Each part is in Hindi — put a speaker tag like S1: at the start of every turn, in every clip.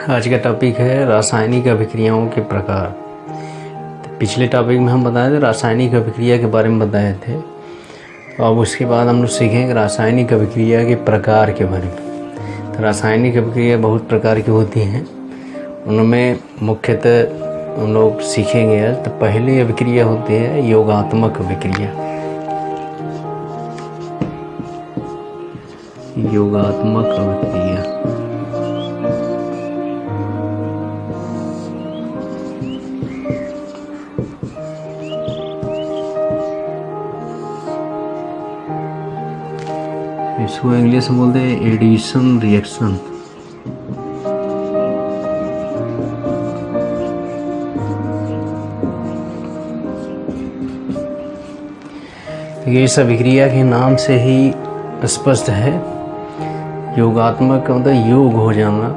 S1: आज का टॉपिक है रासायनिक अभिक्रियाओं के प्रकार। तो पिछले टॉपिक में हम बताए थे रासायनिक अभिक्रिया के बारे में बताए थे। तो अब उसके बाद हम लोग सीखेंगे रासायनिक अभिक्रिया के प्रकार के बारे में। तो रासायनिक अभिक्रिया बहुत प्रकार की होती हैं, उनमें मुख्यतः हम लोग सीखेंगे। तो पहली अभिक्रिया होती है योगात्मक अभिक्रिया। योगात्मक अभिक्रिया इसको इंग्लिश में बोलते हैं एडिशन रिएक्शन। ये इस अभिक्रिया के नाम से ही स्पष्ट है। योगात्मक का मतलब योग हो जाना।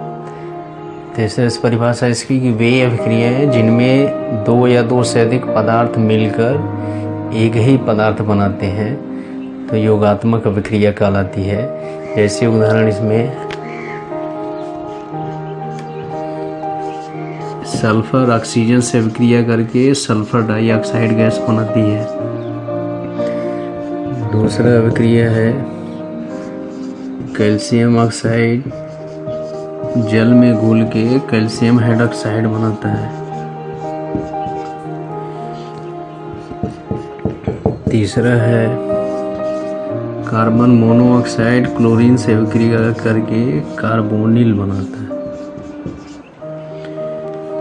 S1: जैसे इस परिभाषा इसकी कि वे अभिक्रियाएं जिनमें दो या दो से अधिक पदार्थ मिलकर एक ही पदार्थ बनाते हैं तो योगात्मक अभिक्रिया कहलाती है। जैसे उदाहरण इसमें सल्फर ऑक्सीजन से अभिक्रिया करके सल्फर डाइऑक्साइड गैस बनाती है। दूसरा अभिक्रिया है कैल्शियम ऑक्साइड जल में घुल के कैल्शियम हाइड्रॉक्साइड बनाता है। तीसरा है कार्बन मोनोऑक्साइड क्लोरीन से अभिक्रिया करके कार्बोनिल बनाता है।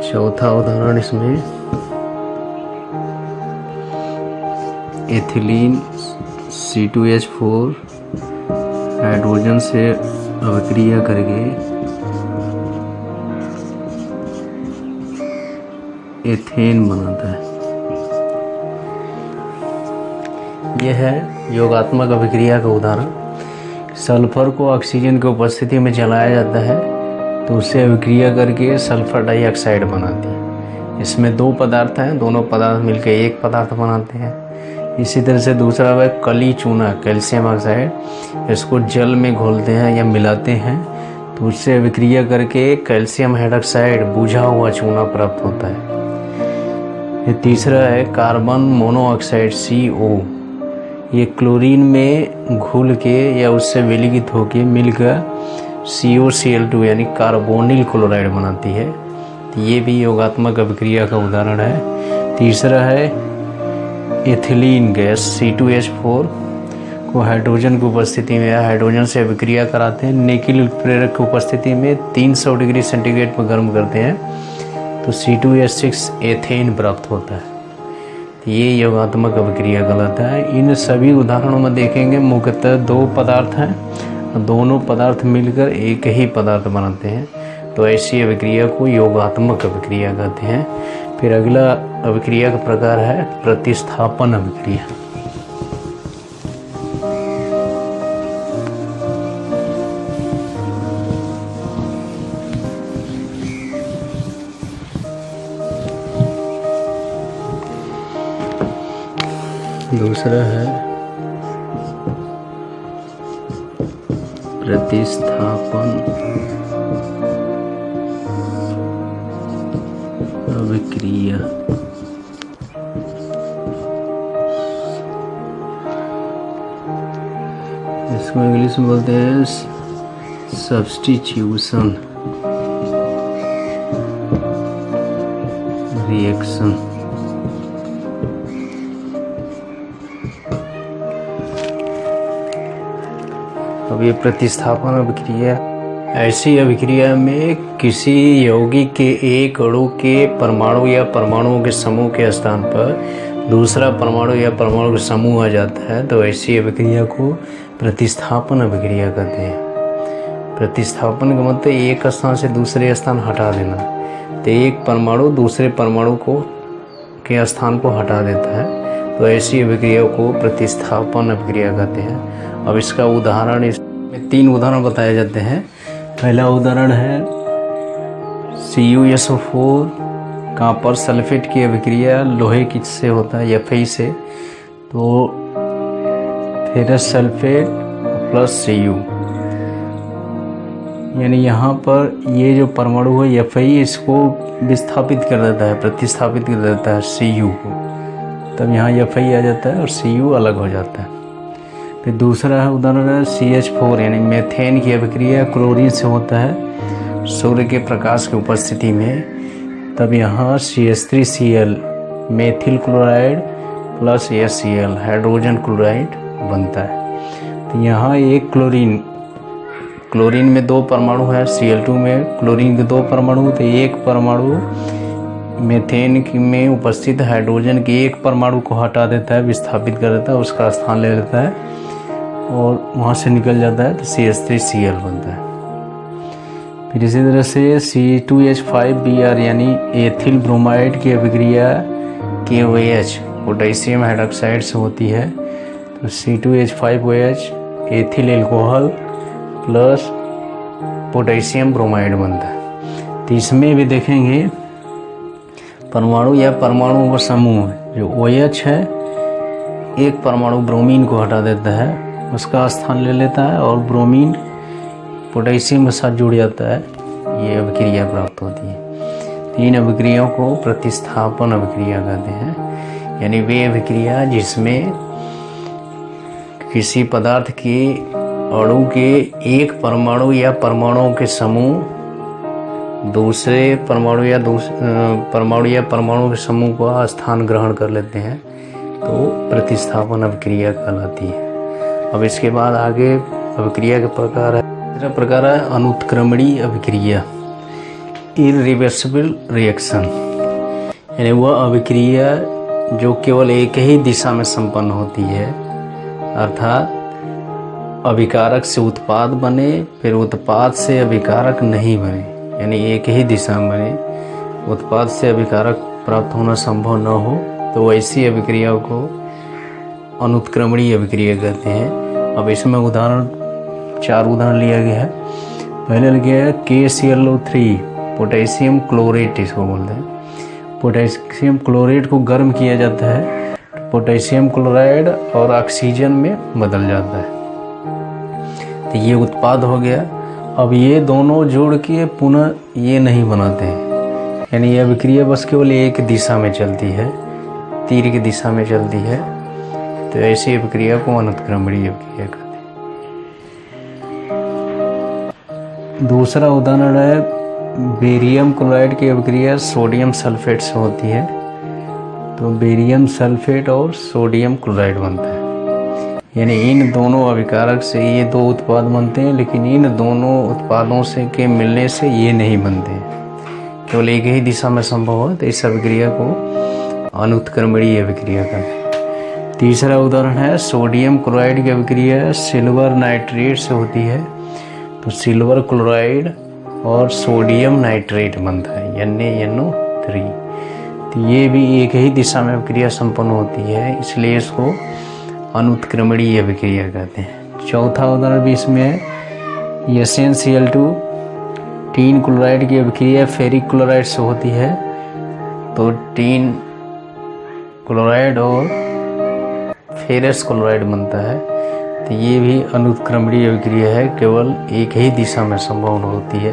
S1: चौथा उदाहरण इसमें एथिलीन C2H4 हाइड्रोजन से अभिक्रिया करके एथेन बनाता है। यह है योगात्मक अभिक्रिया का उदाहरण। सल्फर को ऑक्सीजन की उपस्थिति में जलाया जाता है तो उससे अभिक्रिया करके सल्फर डाइऑक्साइड बनाती है। इसमें दो पदार्थ हैं, दोनों पदार्थ मिलकर एक पदार्थ बनाते हैं। इसी तरह से दूसरा है कली चूना कैल्शियम ऑक्साइड, इसको जल में घोलते हैं या मिलाते हैं तो उससे अभिक्रिया करके कैल्शियम हाइड्रॉक्साइड बुझा हुआ चूना प्राप्त होता है। ये तीसरा है कार्बन मोनोऑक्साइड CO, ये क्लोरीन में घुल के या उससे विलयित होकर मिलकर COCl2 यानी कार्बोनिल क्लोराइड बनाती है। तो ये भी योगात्मक अभिक्रिया का उदाहरण है। तीसरा है एथिलीन गैस C2H4 को हाइड्रोजन की उपस्थिति में या हाइड्रोजन से अभिक्रिया कराते हैं, निकिल उत्प्रेरक की उपस्थिति में 300 डिग्री सेंटीग्रेड पर गर्म करते हैं तो C2H6 एथेन प्राप्त होता है। तो ये योगात्मक अभिक्रिया कहलाता है। इन सभी उदाहरणों में देखेंगे मुख्यतः दो पदार्थ हैं, दोनों पदार्थ मिलकर एक ही पदार्थ बनाते हैं तो ऐसी अभिक्रिया को योगात्मक अभिक्रिया कहते हैं। फिर अगला अभिक्रिया का प्रकार है प्रतिस्थापन अभिक्रिया। दूसरा है प्रतिस्थापन अभिक्रिया। इसको इंग्लिश में बोलते हैं सब्स्टिट्यूशन रिएक्शन। अब ये प्रतिस्थापन अभिक्रिया ऐसी अभिक्रिया में किसी यौगिक के एक अणु के परमाणु या परमाणुओं के समूह के स्थान पर दूसरा परमाणु या परमाणु का समूह आ जाता है तो ऐसी अभिक्रिया को प्रतिस्थापन अभिक्रिया कहते हैं। प्रतिस्थापन का मतलब एक स्थान से दूसरे स्थान हटा देना। तो एक परमाणु दूसरे परमाणु को के स्थान को हटा देता है तो ऐसी अभिक्रिया को प्रतिस्थापन अभिक्रिया कहते हैं। अब इसका उदाहरण, इसमें 3 उदाहरण बताए जाते हैं। पहला उदाहरण है CuSO4 कॉपर सल्फेट की अभिक्रिया लोहे की से होता है Fe से, तो फेरस सल्फेट प्लस Cu यानी यहाँ पर ये जो परमाणु है Fe इसको विस्थापित कर देता है, प्रतिस्थापित कर देता है Cu को, तब यहाँ Fe आ जाता है और Cu अलग हो जाता है। फिर दूसरा है उदाहरण है CH4 यानी मेथेन की अभिक्रिया क्लोरीन से होता है सूर्य के प्रकाश की उपस्थिति में, तब यहाँ CH3Cl methyl chloride plus HCl hydrogen chloride बनता है। तो यहाँ एक क्लोरीन में 2 परमाणु है, Cl2 में क्लोरीन के 2 परमाणु, तो एक परमाणु मेथेन में उपस्थित हाइड्रोजन के एक परमाणु को हटा देता है, विस्थापित कर देता है, उसका स्थान ले लेता है और वहाँ से निकल जाता है, तो CH3Cl बनता है। फिर इसी तरह से C2H5Br यानी एथिल ब्रोमाइड की अभिक्रिया KOH पोटेशियम हाइड्रोक्साइड से होती है, तो C2H5OH ethyl alcohol plus potassium bromide बनता है। तो इसमें भी देखेंगे परमाणु या परमाणुओं का समूह जो OH है, एक परमाणु ब्रोमीन को हटा देता है, उसका स्थान ले लेता है और ब्रोमीन पोटेशियम के साथ जुड़ जाता है, ये अभिक्रिया प्राप्त होती है। तीन अभिक्रियाओं को प्रतिस्थापन अभिक्रिया कहते हैं, यानी वे अभिक्रिया जिसमें किसी पदार्थ के अणु के एक परमाणु या परमाणुओं के समूह दूसरे परमाणु या परमाणु के समूह का स्थान ग्रहण कर लेते हैं, तो प्रतिस्थापन अभिक्रिया कहलाती है। अब इसके बाद आगे अभिक्रिया के प्रकार है। तीसरा प्रकार है अनुत्क्रमणीय अभिक्रिया, इररिवर्सिबल रिएक्शन, यानी वह अभिक्रिया जो केवल एक ही दिशा में संपन्न होती है, अर्थात अभिकारक से उत्पाद बने फिर उत्पाद से अभिकारक नहीं बने, यानी एक ही दिशा में बने, उत्पाद से अभिकारक प्राप्त होना संभव न हो, तो ऐसी अभिक्रियाओं को अनुत्क्रमणीय अभिक्रिया कहते हैं। अब इसमें चार उदाहरण लिया गया है। पहले लिया है KClO3 पोटेशियम क्लोरेट, इसको बोलते हैं। पोटेशियम क्लोरेट को गर्म किया जाता है, पोटेशियम क्लोराइड और ऑक्सीजन में बदल जाता है, तो ये उत्पाद हो गया। अब ये दोनों जोड़ के पुनः ये नहीं बनाते हैं, यानी ये अभिक्रिया बस केवल एक दिशा में चलती है, तीर की दिशा में चलती है, तो ऐसी अभिक्रिया को अनुत्क्रमणीय अभिक्रिया कहते हैं। दूसरा उदाहरण है बेरियम क्लोराइड की अभिक्रिया सोडियम सल्फेट से होती है, तो बेरियम सल्फेट और सोडियम क्लोराइड बनता है, यानी इन दोनों अभिकारक से ये दो उत्पाद बनते हैं, लेकिन इन दोनों उत्पादों से के मिलने से ये नहीं बनते हैं, केवल एक ही दिशा में संभव हो, तो इस अभिक्रिया को अनुत्क्रमणीय अभिक्रिया कहते हैं। तीसरा उदाहरण है सोडियम क्लोराइड की अभिक्रिया सिल्वर नाइट्रेट से होती है, तो सिल्वर क्लोराइड और सोडियम नाइट्रेट बनता है, NaNO3, तो ये भी एक ही दिशा में अभिक्रिया संपन्न होती है, इसलिए इसको अनुत्क्रमणीय अभिक्रिया कहते हैं। चौथा उदाहरण भी इसमें है SnCl2 टीन क्लोराइड की अभिक्रिया फेरिक क्लोराइड से होती है, तो टीन क्लोराइड और फेरस क्लोराइड बनता है, तो ये भी अनुत्क्रमणीय अभिक्रिया है, केवल एक ही दिशा में संभव होती है,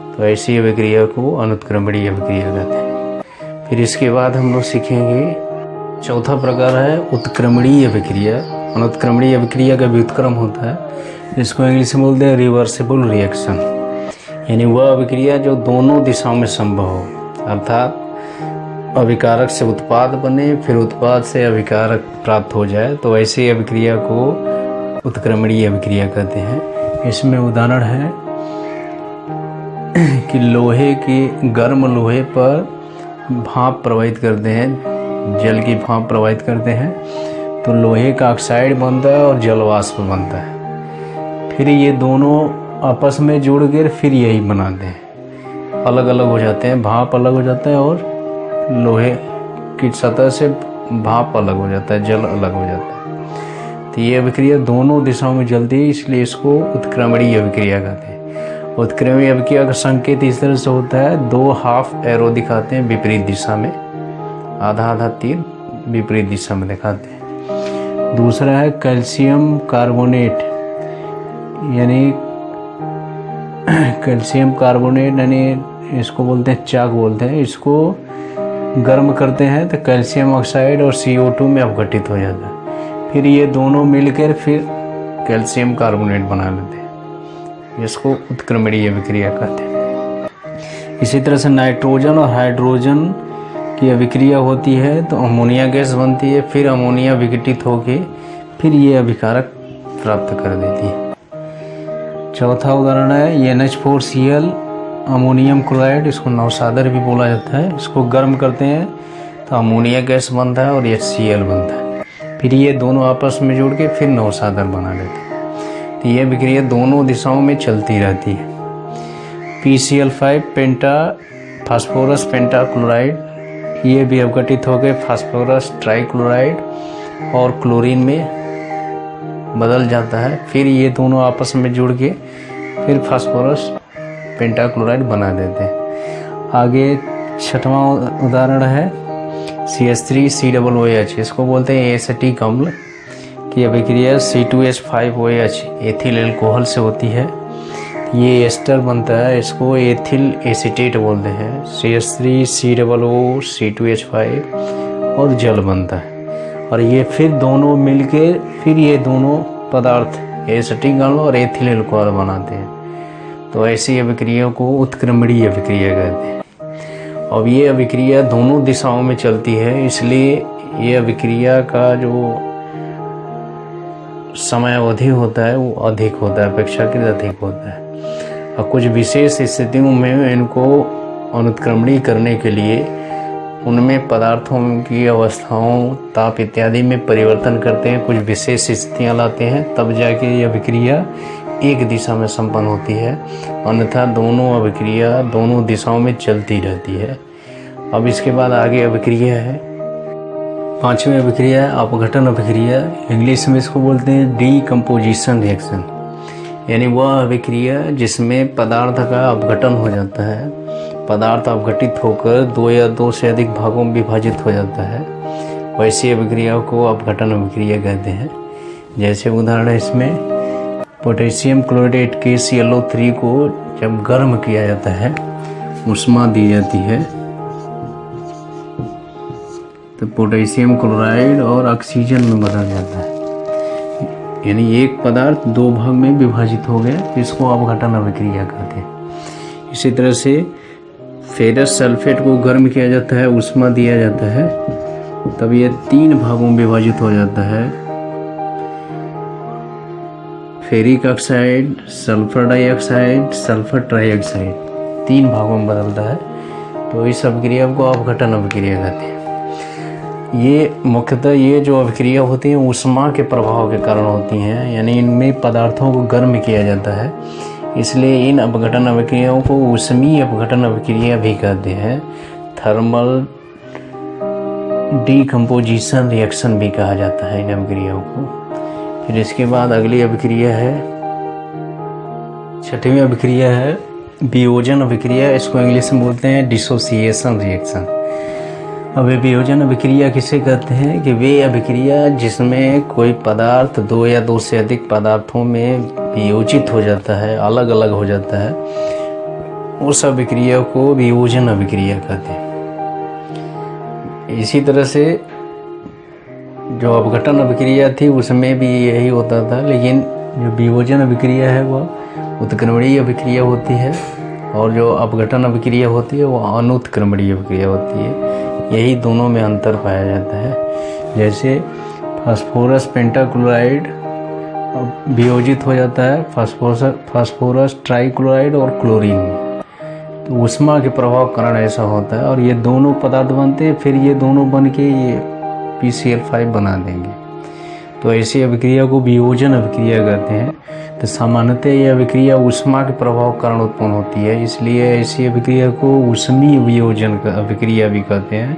S1: तो ऐसी अभिक्रिया को अनुत्क्रमणीय अभिक्रिया कहते हैं। फिर इसके बाद हम लोग सीखेंगे चौथा प्रकार है उत्क्रमणीय अभिक्रिया। अनुत्क्रमणीय अभिक्रिया का व्युत्क्रम होता है, जिसको इंग्लिश में बोलते हैं रिवर्सिबल रिएक्शन, यानी वह अभिक्रिया जो दोनों दिशाओं में संभव हो, अर्थात अभिकारक से उत्पाद बने फिर उत्पाद से अभिकारक प्राप्त हो जाए, तो ऐसी अभिक्रिया को उत्क्रमणीय अभिक्रिया कहते हैं। इसमें उदाहरण है कि लोहे के गर्म लोहे पर भाप प्रवाहित करते हैं, जल की भाप प्रवाहित करते हैं, तो लोहे का ऑक्साइड बनता है और जल वाष्प बनता है, फिर ये दोनों आपस में जुड़ कर फिर यही बनाते हैं, अलग अलग हो जाते हैं, भाप अलग हो जाता है और लोहे की सतह से भाप अलग हो जाता है, जल अलग हो जाता है, तो ये अभिक्रिया दोनों दिशाओं में जलती है, इसलिए इसको उत्क्रमणीय अभिक्रिया कहते हैं। उत्क्रमणीय अभिक्रिया का संकेत इस तरह से होता है, 2 हाफ एरो दिखाते हैं विपरीत दिशा में, आधा आधा तीर विपरीत दिशा में दिखाते हैं। दूसरा है कैल्शियम कार्बोनेट, यानी कैल्शियम कार्बोनेट यानी इसको बोलते हैं चाक बोलते हैं, इसको गर्म करते हैं तो कैल्शियम ऑक्साइड और CO2 में अपघटित हो जाता है। फिर ये दोनों मिलकर फिर कैल्शियम कार्बोनेट बना लेते हैं, इसको उत्क्रमणीय अभिक्रिया कहते हैं। इसी तरह से नाइट्रोजन और हाइड्रोजन की अभिक्रिया होती है तो अमोनिया गैस बनती है, फिर अमोनिया विघटित होकर फिर ये अभिकारक प्राप्त कर देती है। चौथा उदाहरण है NH4Cl अमोनियम क्लोराइड, इसको नवसादर भी बोला जाता है। इसको गर्म करते हैं तो अमोनिया गैस बनता है और HCl बनता है, फिर ये दोनों आपस में जुड़ के फिर नवसादर बना लेते हैं। तो ये अभिक्रिया दोनों दिशाओं में चलती रहती है। PCl5 पेंटा फास्फोरस पेंटाक्लोराइड, ये भी अपघटित होकर फास्फोरस ट्राइक्लोराइड और क्लोरीन में बदल जाता है, फिर ये दोनों आपस में जुड़ के फिर फास्फोरस पेंटाक्लोराइड बना देते हैं। आगे छठवां उदाहरण है CH3COOH, इसको बोलते हैं एसिटिक अम्ल की अभिक्रिया C2H5OH एथिल अल्कोहल से होती है। ये एस्टर बनता है, इसको एथिल एसीटेट बोलते हैं। CH3COO C2H5 और जल बनता है, और ये फिर दोनों मिलके फिर ये दोनों पदार्थ एसिटिक अम्ल और एथिल अल्कोहल बनाते हैं। तो ऐसी अभिक्रिया को उत्क्रमणीय अभिक्रिया कहते हैं। अब ये अभिक्रिया दोनों दिशाओं में चलती है, इसलिए ये अभिक्रिया का जो समय अवधि होता है वो अधिक होता है, अपेक्षाकृत अधिक होता है। और कुछ विशेष स्थितियों में इनको अनुत्क्रमणीय करने के लिए उनमें पदार्थों की अवस्थाओं, ताप इत्यादि में परिवर्तन करते हैं, कुछ विशेष स्थितियाँ लाते हैं, तब जाके ये अभिक्रिया एक दिशा में संपन्न होती है, अन्यथा दोनों अभिक्रिया दोनों दिशाओं में चलती रहती है। अब इसके बाद आगे अभिक्रिया है, पांचवी अभिक्रिया है अपघटन अभिक्रिया। इंग्लिश में इसको बोलते हैं डीकम्पोजिशन रिएक्शन, यानी वह अभिक्रिया जिसमें पदार्थ का अपघटन हो जाता है, पदार्थ अपघटित होकर दो या दो से अधिक भागों में विभाजित हो जाता है, वैसी अभिक्रिया को अपघटन अभिक्रिया कहते हैं। जैसे उदाहरण है इसमें पोटेशियम क्लोराइड KClO3 को जब गर्म किया जाता है, ऊष्मा दी जाती है, तो पोटेशियम क्लोराइड और ऑक्सीजन में बदल जाता है, यानी एक पदार्थ दो भाग में विभाजित हो गया, इसको अपघटन अभिक्रिया कहते हैं। इसी तरह से फेरस सल्फेट को गर्म किया जाता है, ऊष्मा दिया जाता है, तब यह 3 भागों में विभाजित हो जाता है, ferric oxide, sulphur dioxide, sulphur trioxide, 3 भागों में बदलता है। तो इस अभिक्रिया को अपघटन अभिक्रिया कहते हैं। ये मुख्यतः ये जो अभिक्रिया होती हैं ऊष्मा के प्रभाव के कारण होती हैं, यानी इनमें पदार्थों को गर्म किया जाता है, इसलिए इन अपघटन अभिक्रियाओं को ऊष्मीय अपघटन अभिक्रिया भी कहते हैं। थर्मल डीकम्पोजिशन रिएक्शन भी कहा जाता है इन अभिक्रियाओं को। फिर इसके बाद अगली अभिक्रिया है, छठवीं अभिक्रिया है वियोजन अभिक्रिया, इसको इंग्लिश में बोलते हैं डिसोसिएशन रिएक्शन। अब वियोजन अभिक्रिया किसे कहते हैं कि वे अभिक्रिया जिसमें कोई पदार्थ दो या दो से अधिक पदार्थों में वियोजित हो जाता है, अलग अलग हो जाता है, उस अभिक्रिया को वियोजन अभिक्रिया कहते हैं। इसी तरह से जो अपघटन अभिक्रिया थी उसमें भी यही होता था, लेकिन जो वियोजन अभिक्रिया है वह उत्क्रमणीय अभिक्रिया होती है, और जो अपघटन अभिक्रिया होती है वह अनुत्क्रमणीय अभिक्रिया होती है। यही दोनों में अंतर पाया जाता है। जैसे फास्फोरस पेंटाक्लोराइड वियोजित हो जाता है फास्फोरस ट्राइक्लोराइड और क्लोरीन में, तो ऊष्मा के प्रभाव कारण ऐसा होता है, और ये दोनों पदार्थ बनते हैं, फिर ये दोनों बन के ये PCl5 बना देंगे। तो ऐसी अभिक्रिया को वियोजन अभिक्रिया कहते हैं। तो सामान्यतः यह अभिक्रिया ऊष्मा के प्रभाव कारण उत्पन्न होती है, इसलिए ऐसी अभिक्रिया को ऊष्मीय वियोजन अभिक्रिया भी कहते हैं,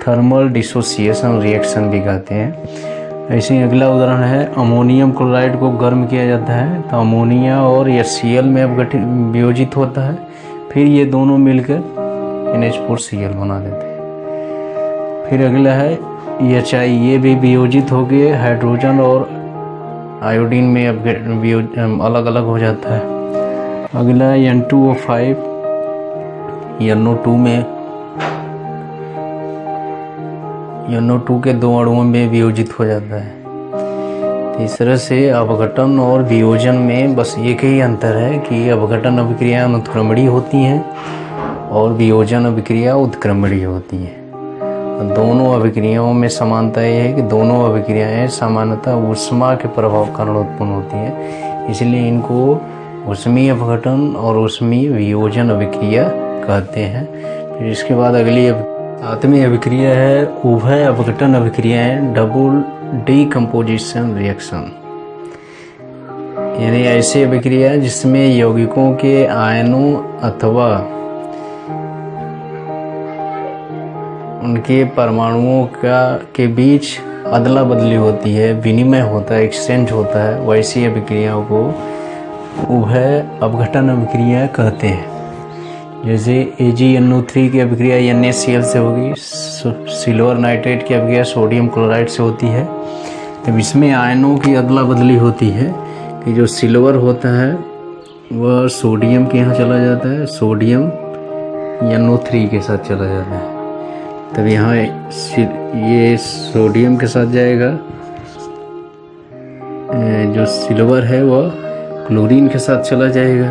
S1: थर्मल डिसोसिएशन रिएक्शन भी कहते हैं। ऐसे ही अगला उदाहरण है अमोनियम क्लोराइड को गर्म किया जाता है, तो अमोनिया और HCl में अपघटित वियोजित होता है, फिर ये दोनों मिलकर NH4Cl बना देते हैं। फिर अगला है HI, ये भी वियोजित हो गए हाइड्रोजन और आयोडीन में अलग अलग हो जाता है। अगला N2O5 NO2 में NO2 के 2 अणुओं में वियोजित हो जाता है। तीसरे से अपघटन और वियोजन में बस एक ही अंतर है कि अपघटन अभिक्रिया अनुत्क्रमणीय होती हैं और वियोजन अभिक्रिया उत्क्रमणीय होती हैं। दोनों अभिक्रियाओं में समानता यह है कि दोनों अभिक्रियाएं सामान्यतः ऊष्मा के प्रभाव कारण उत्पन्न होती हैं, इसलिए इनको ऊष्मीय अपघटन और ऊष्मीय वियोजन अभिक्रिया कहते हैं। फिर इसके बाद अगली 7वीं अभिक्रिया है उभय अपघटन अभिक्रियाएं, डबल डीकम्पोजिशन रिएक्शन, यानी ऐसी अभिक्रिया जिसमें यौगिकों के आयनों अथवा उनके परमाणुओं के बीच अदला बदली होती है, विनिमय होता है, एक्सचेंज होता है, वैसी अभिक्रियाओं को उभय अपघटन अभिक्रिया कहते हैं। जैसे AgNO3 की अभिक्रिया NaCl से होगी, सिल्वर नाइट्रेट की अभिक्रिया सोडियम क्लोराइड से होती है। तब इसमें आयनों की अदला बदली होती है कि जो सिल्वर होता है वह सोडियम के यहाँ चला जाता है, सोडियम NO3 के साथ चला जाता है। तब यहाँ ये सोडियम के साथ जाएगा, जो सिल्वर है वह क्लोरीन के साथ चला जाएगा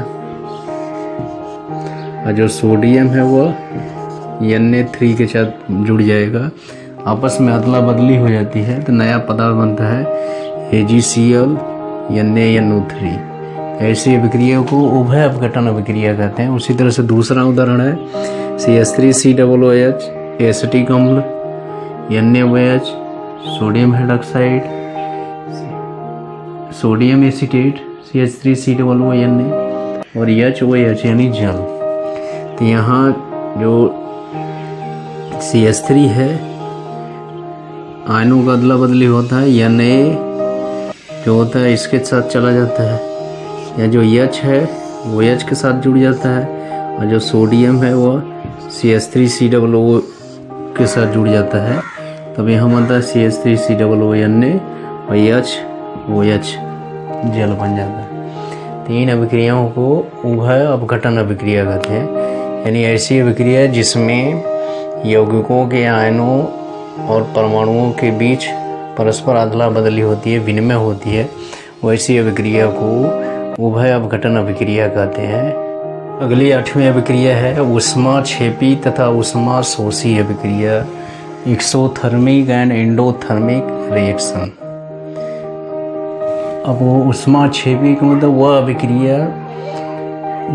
S1: और जो सोडियम है वह Na3 के साथ जुड़ जाएगा, आपस में अदला बदली हो जाती है तो नया पदार्थ बनता है AgCl NaNO3। ऐसी अभिक्रिया को उभय अपघटन अभिक्रिया कहते हैं। उसी तरह से दूसरा उदाहरण है CH3COOH एसिटिक अम्ल, NaOH sodium hydroxide, sodium acetate CH3COONA और HOH यानी जल। तो यहाँ जो CH3 है आयनों का अदला बदली होता है, Na जो होता है इसके साथ चला जाता है, या जो H है वो H के साथ जुड़ जाता है और जो सोडियम है वह CH3COO के साथ जुड़ जाता है। तब यहाँ बनता है CH3COONA और HOH जल बन जाता है। तीन अभिक्रियाओं को उभय अपघटन अभिक्रिया कहते हैं, यानी ऐसी अभिक्रिया जिसमें यौगिकों के आयनों और परमाणुओं के बीच परस्पर अदला बदली होती है, विनिमय होती है, वैसी अभिक्रिया को उभय अपघटन अभिक्रिया कहते हैं। अगली 8वीं अभिक्रिया है ऊष्मा क्षेपी तथा ऊष्मा शोषी अभिक्रिया, एक्सोथर्मिक एंड एंडोथर्मिक रिएक्शन। अब वो ऊष्मा क्षेपी का मतलब वह अभिक्रिया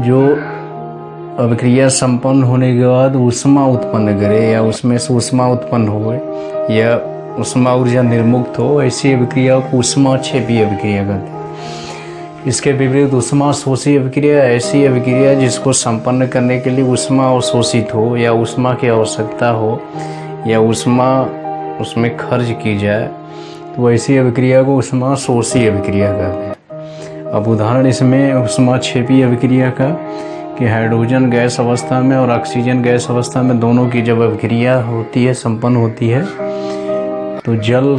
S1: जो अभिक्रिया संपन्न होने के बाद ऊष्मा उत्पन्न करे या उसमें से ऊष्मा उत्पन्न हो या ऊष्मा ऊर्जा निर्मुक्त हो, ऐसी अभिक्रिया को ऊष्मा क्षेपी अभिक्रिया कहते हैं। इसके विपरीत ऊष्मा शोषी अभिक्रिया ऐसी अभिक्रिया जिसको संपन्न करने के लिए ऊष्मा अवशोषित हो या ऊष्मा की आवश्यकता हो या ऊष्मा उसमें खर्च की जाए, तो ऐसी अभिक्रिया को ऊष्मा शोषी अभिक्रिया कहते हैं। अब उदाहरण इसमें ऊष्मा क्षेपी अभिक्रिया का कि हाइड्रोजन गैस अवस्था में और ऑक्सीजन गैस अवस्था में दोनों की जब अभिक्रिया होती है, संपन्न होती है, तो जल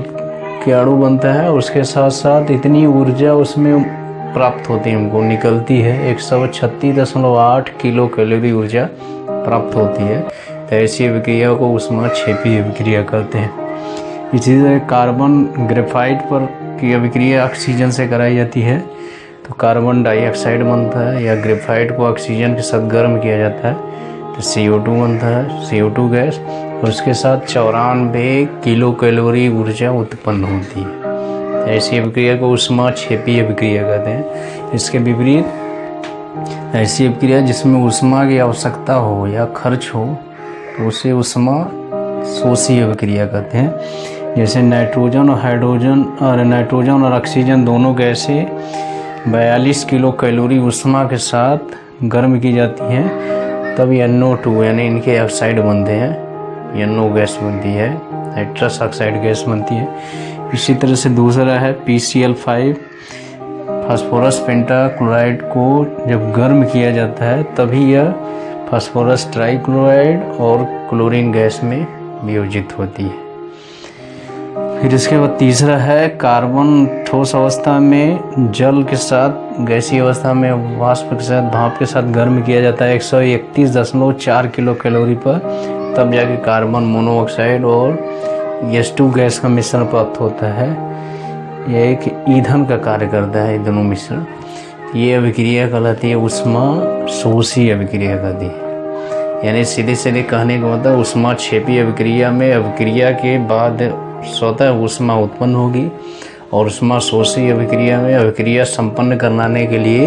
S1: के अणु बनता है। उसके साथ साथ इतनी ऊर्जा उसमें प्राप्त होती है, हमको निकलती है 136.8 किलो कैलोरी ऊर्जा प्राप्त होती है। तो ऐसी अभिक्रिया को ऊष्मा क्षेपी अभिक्रिया कहते हैं। इसी तरह कार्बन ग्रेफाइट पर की अभिक्रिया ऑक्सीजन से कराई जाती है तो कार्बन डाइऑक्साइड बनता है, या ग्रेफाइट को ऑक्सीजन के साथ गर्म किया जाता है तो CO2 बनता है, CO2 गैस, और उसके साथ 94 किलो कैलोरी ऊर्जा उत्पन्न होती है। ऐसी अभिक्रिया को ऊष्मा क्षेपी अभिक्रिया कहते हैं। इसके विपरीत ऐसी अभिक्रिया जिसमें ऊष्मा की आवश्यकता हो या खर्च हो तो उसे ऊष्मा शोषी अभिक्रिया कहते हैं। जैसे नाइट्रोजन और ऑक्सीजन दोनों गैसें 42 किलो कैलोरी ऊष्मा के साथ गर्म की जाती हैं, तब NO2 यानी इनके ऑक्साइड बनते हैं, NO गैस बनती है, नाइट्रस ऑक्साइड गैस बनती है। इसी तरह से दूसरा है PCl5, फास्फोरस पेंटाक्लोराइड को जब गर्म किया जाता है तभी यह फास्फोरस ट्राइक्लोराइड और क्लोरीन गैस में वियोजित होती है। फिर इसके बाद तीसरा है कार्बन ठोस अवस्था में जल के साथ गैसीय अवस्था में वाष्प के साथ भाप के साथ गर्म किया जाता है 131.4 किलो कैलोरी पर, तब जाके कार्बन मोनोऑक्साइड और H2 गैस का मिश्रण प्राप्त होता है। यह एक ईंधन का कार्य करता है, ये दोनों मिश्रण। ये अभिक्रिया कहलाती है उष्मा शोषी अभिक्रिया कहती है। यानी सीधे सीधे कहने का मतलब ऊष्माक्षेपी अभिक्रिया में अभिक्रिया के बाद स्वतः ऊष्मा उत्पन्न होगी, और ऊष्मा शोषी अभिक्रिया में अभिक्रिया संपन्न कराने के लिए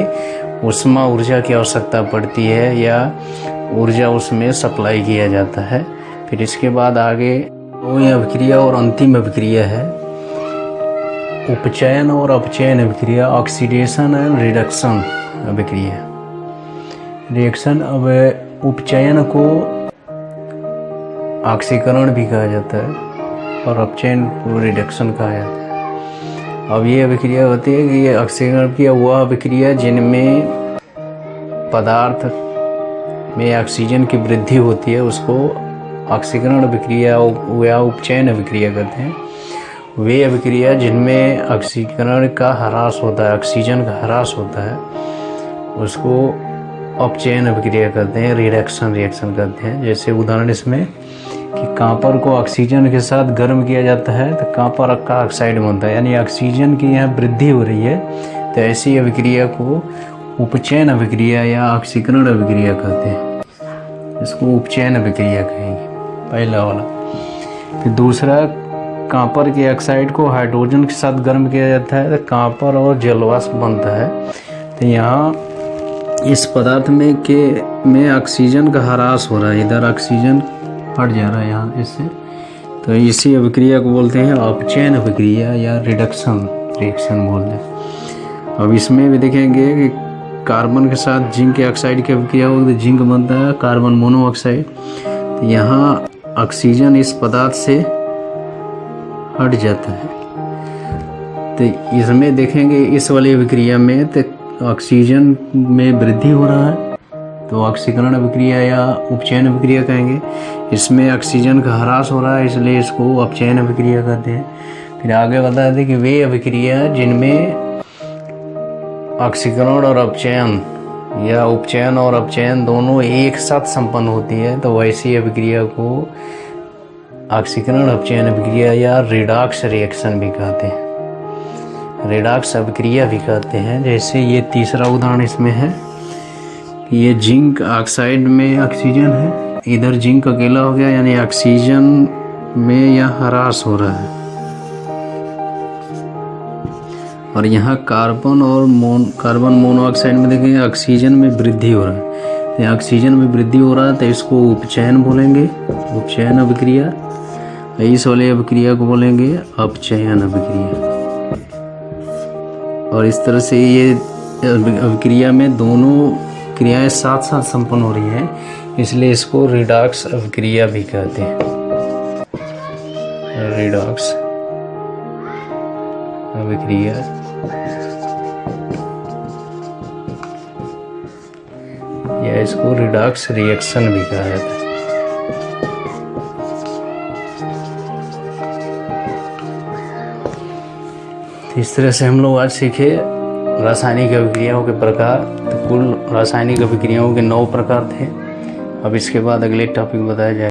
S1: ऊष्मा ऊर्जा की आवश्यकता पड़ती है या ऊर्जा उसमें सप्लाई किया जाता है। फिर इसके बाद आगे वही अभिक्रिया और अंतिम अभिक्रिया है उपचयन और अपचयन अभिक्रिया, ऑक्सीडेशन एंड रिडक्शन अभिक्रिया। रिएक्शन अब उपचयन को ऑक्सीकरण भी कहा जाता है और अपचयन को रिडक्शन कहा जाता है। अब ये अभिक्रिया होती है कि ये ऑक्सीकरण की वह अभिक्रिया जिनमें पदार्थ में ऑक्सीजन की वृद्धि होती है उसको ऑक्सीकरण अभिक्रिया या उपचयन अभिक्रिया कहते हैं। वे अभिक्रिया जिनमें ऑक्सीकरण का ह्रास होता है, ऑक्सीजन का ह्रास होता है, उसको अपचयन अभिक्रिया करते हैं, रिडक्शन रिएक्शन करते हैं। जैसे उदाहरण इसमें कि कॉपर को ऑक्सीजन के साथ गर्म किया जाता है तो कॉपर का ऑक्साइड बनता है, यानी ऑक्सीजन की यहाँ वृद्धि हो रही है, तो ऐसी अभिक्रिया को उपचयन अभिक्रिया या ऑक्सीकरण अभिक्रिया कहते हैं। इसको उपचयन अभिक्रिया कहेंगे, पहला वाला। फिर दूसरा, कॉपर के ऑक्साइड को हाइड्रोजन के साथ गर्म किया जाता है तो कॉपर और जलवाष्प बनता है। तो यहाँ इस पदार्थ में ऑक्सीजन का ह्रास हो रहा है, इधर ऑक्सीजन हट जा रहा है यहाँ इससे, तो इसी अभिक्रिया को बोलते हैं अपचयन अभिक्रिया या रिडक्शन रिएक्शन बोलते हैं। अब इसमें भी देखेंगे कि कार्बन के साथ जिंक के ऑक्साइड की अभिक्रिया होगी तो जिंक बनता है कार्बन मोनोऑक्साइड। तो यहाँ ऑक्सीजन इस पदार्थ से हट जाता है, तो इसमें देखेंगे इस वाली अभिक्रिया में तो ऑक्सीजन में वृद्धि हो रहा है, तो ऑक्सीकरण अभिक्रिया या उपचयन अभिक्रिया कहेंगे। इसमें ऑक्सीजन का ह्रास हो रहा है इसलिए इसको अपचयन अभिक्रिया कहते हैं। फिर आगे बता दें कि वे अभिक्रिया जिनमें ऑक्सीकरण और अपचयन या उपचयन और अपचयन दोनों एक साथ संपन्न होती है, तो वैसी अभिक्रिया को ऑक्सीकरण अपचयन अभिक्रिया या रिडॉक्स रिएक्शन भी कहते हैं, रिडॉक्स अभिक्रिया भी कहते हैं। जैसे ये तीसरा उदाहरण इसमें है कि ये जिंक ऑक्साइड में ऑक्सीजन है, इधर जिंक अकेला हो गया, यानी ऑक्सीजन में यह ह्रास हो रहा है, और यहाँ कार्बन मोनोऑक्साइड में देखेंगे ऑक्सीजन में वृद्धि हो रहा है। तो ऑक्सीजन में वृद्धि हो रहा है तो इसको उपचयन बोलेंगे, उपचयन अभिक्रिया। इस वाले अभिक्रिया को बोलेंगे अपचयन अभिक्रिया। और इस तरह से ये अभिक्रिया में दोनों क्रियाएं साथ साथ संपन्न हो रही हैं, इसलिए इसको रिडॉक्स अभिक्रिया भी कहते हैं, रिडॉक्स अभिक्रिया। या इसको रिडॉक्स रिएक्शन भी कहा जाता है। इस तरह से हम लोग आज सीखे रासायनिक अभिक्रियाओं के प्रकार। तो कुल रासायनिक अभिक्रियाओं के 9 प्रकार थे। अब इसके बाद अगले टॉपिक बताया जाए।